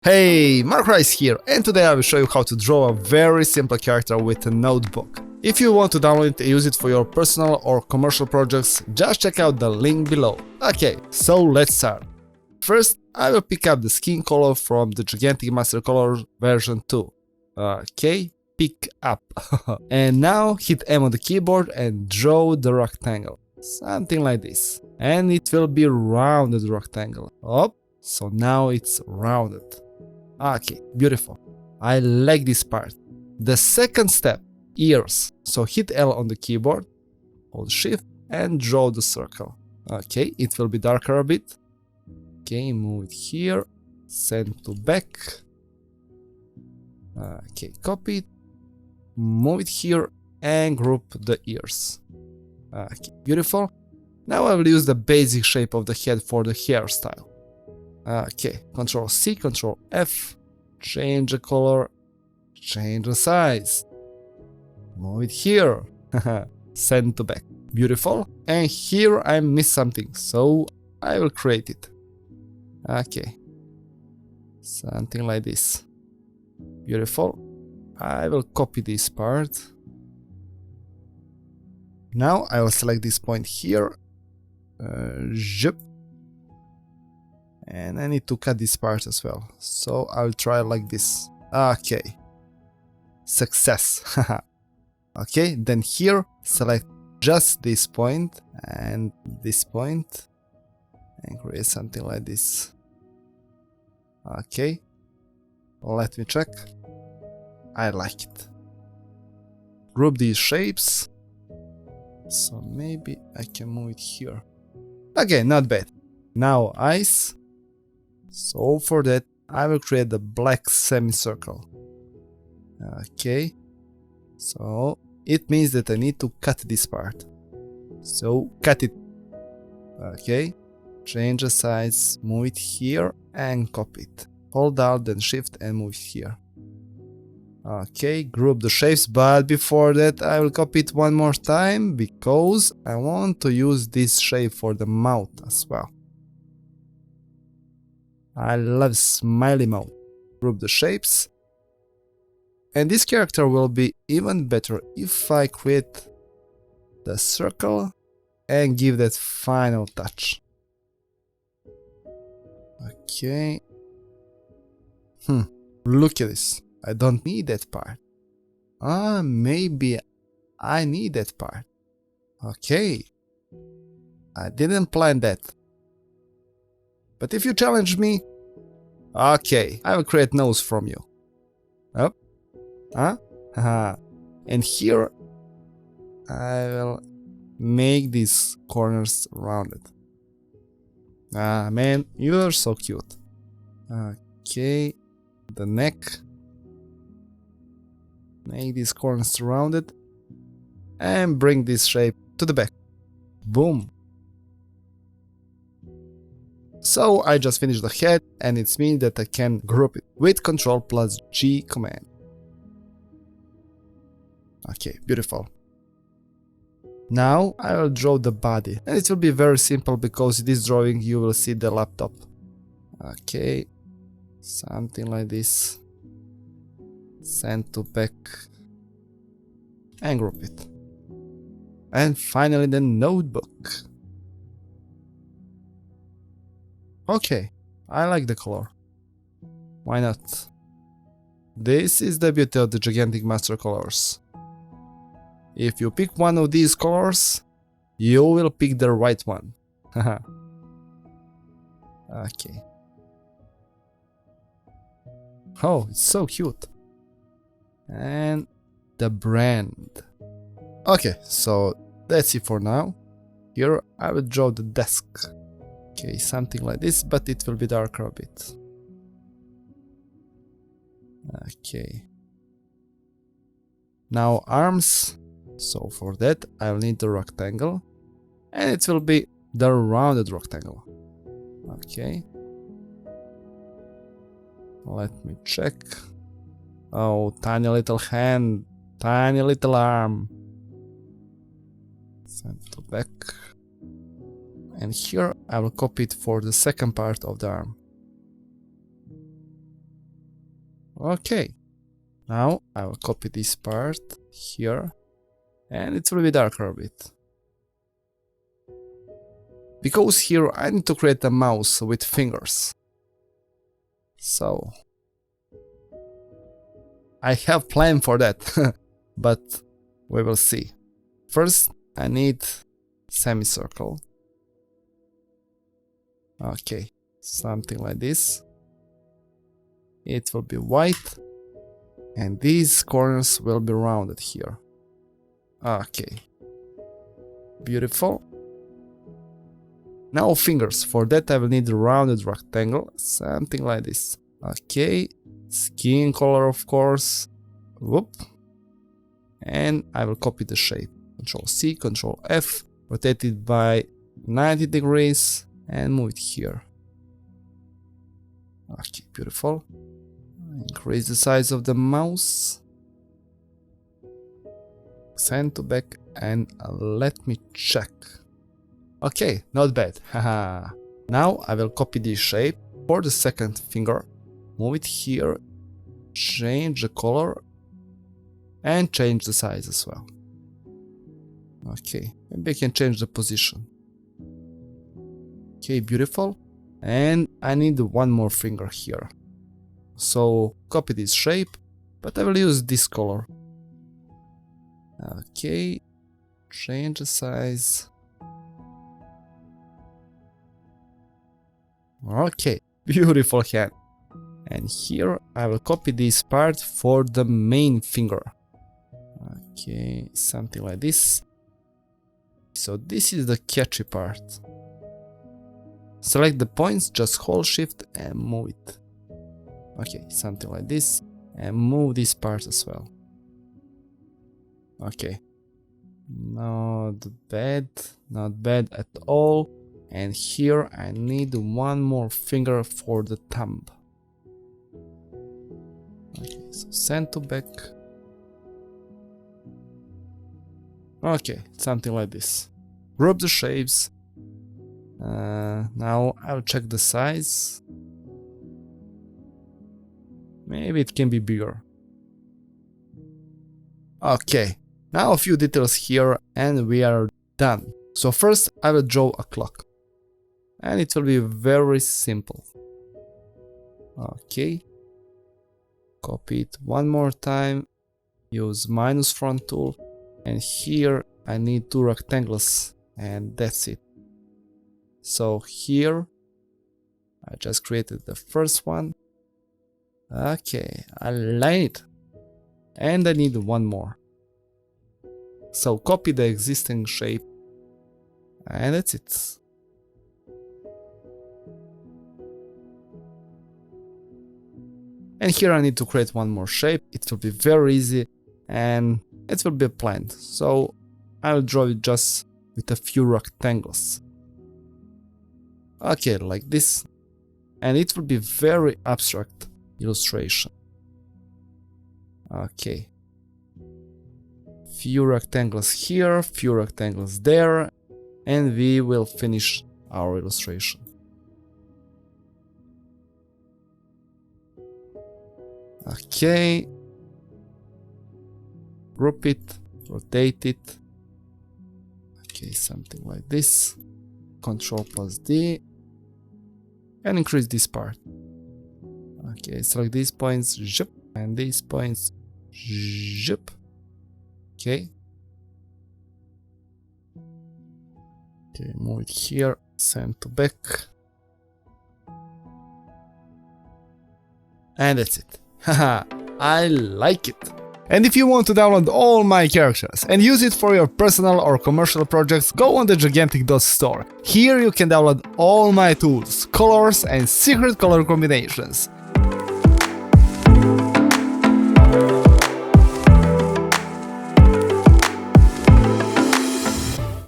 Hey, Mark Rice here, and today I will show you how to draw a very simple character with a notebook. If you want to download it and use it for your personal or commercial projects, just check out the link below. Okay, so let's start. First, I will pick up the skin color from the Gigantic Master Color version 2. Okay, pick up. And now hit M on the keyboard and draw the rectangle. Something like this. And it will be rounded rectangle. Oh, so now it's rounded. Okay, beautiful. I like this part. The second step, ears. So hit L on the keyboard, hold shift and draw the circle. Okay, it will be darker a bit. Okay, move it here, send to back. Okay, copy it, move it here and group the ears. Okay, beautiful. Now I will use the basic shape of the head for the hairstyle. Okay, Control C, Control F, change the color, change the size, move it here, send to back, beautiful. And here I missed something, so I will create it. Okay, something like this, beautiful. I will copy this part. Now I will select this point here, zip. And I need to cut this part as well. So I'll try like this. Okay. Success. Okay, then here select just this point and this point and create something like this. Okay. Let me check. I like it. Group these shapes. So maybe I can move it here. Okay, not bad. Now eyes. So for that, I will create the black semicircle. Okay, so it means that I need to cut this part. So cut it. Okay, change the size, move it here and copy it. Hold Alt then Shift and move it here. Okay, group the shapes, but before that I will copy it one more time because I want to use this shape for the mouth as well. I love smiley mouth. Group the shapes. And this character will be even better if I create the circle and give that final touch. Okay. Look at this. I don't need that part. Maybe I need that part. Okay. I didn't plan that. But if you challenge me, okay, I will create nose from you. Up. And here I will make these corners rounded. Man, you are so cute. Okay, the neck. Make these corners rounded. And bring this shape to the back. Boom. So I just finished the head and it means that I can group it with Ctrl plus G command. Okay, beautiful. Now I will draw the body and it will be very simple because in this drawing you will see the laptop. Okay, something like this. Send to back and group it. And finally the notebook. Okay, I like the color. Why not? This is the beauty of the Gigantic Master Colors. If you pick one of these colors, you will pick the right one. Okay. Oh, it's so cute. And the brand. Okay, so that's it for now. Here I will draw the desk. Okay, something like this, but it will be darker a bit. Okay. Now arms. So for that I will need the rectangle. And it will be the rounded rectangle. Okay. Let me check. Oh, tiny little hand. Tiny little arm. Send to back. And here I will copy it for the second part of the arm. Okay. Now I will copy this part here, and it will be darker a bit. Because here I need to create a mouse with fingers. So I have plan for that, but we will see. First I need semicircle. Okay, something like this. It will be white, and these corners will be rounded here. Okay, beautiful. Now fingers. For that I will need a rounded rectangle, something like this. Okay, skin color of course. Whoop. And I will copy the shape. Control C, Control F, rotate it by 90 degrees and move it here. Okay, beautiful. Increase the size of the mouse. Send to back and let me check. Okay, not bad. Haha. Now I will copy this shape for the second finger. Move it here. Change the color. And change the size as well. Okay, maybe I can change the position. Okay, beautiful. And I need one more finger here. So copy this shape, but I will use this color. Okay, change the size. Okay, beautiful hand. And here I will copy this part for the main finger. Okay, something like this. So this is the catchy part. Select the points, just hold shift and move it. Okay, something like this. And move this part as well. Okay. Not bad at all. And here I need one more finger for the thumb. Okay, so send to back. Okay, something like this. Group the shapes. Now I'll check the size. Maybe it can be bigger. Okay, now a few details here and we are done. So first I will draw a clock. And it will be very simple. Okay. Copy it one more time. Use minus front tool. And here I need two rectangles. And that's it. So here I just created the first one. Okay, align it. And I need one more. So copy the existing shape. And that's it. And here I need to create one more shape. It will be very easy and it will be a plant. So I'll draw it just with a few rectangles. Okay, like this. And it will be very abstract illustration. Okay. Few rectangles here, few rectangles there, and we will finish our illustration. Okay. Group it, rotate it. Okay, something like this. Control plus D. And increase this part. Okay, select these points, zip, and these points, zip. Okay. Okay, move it here, send to back. And that's it. Haha, I like it. And if you want to download all my characters and use it for your personal or commercial projects, go on the Gigantic store. Here you can download all my tools, colors and secret color combinations.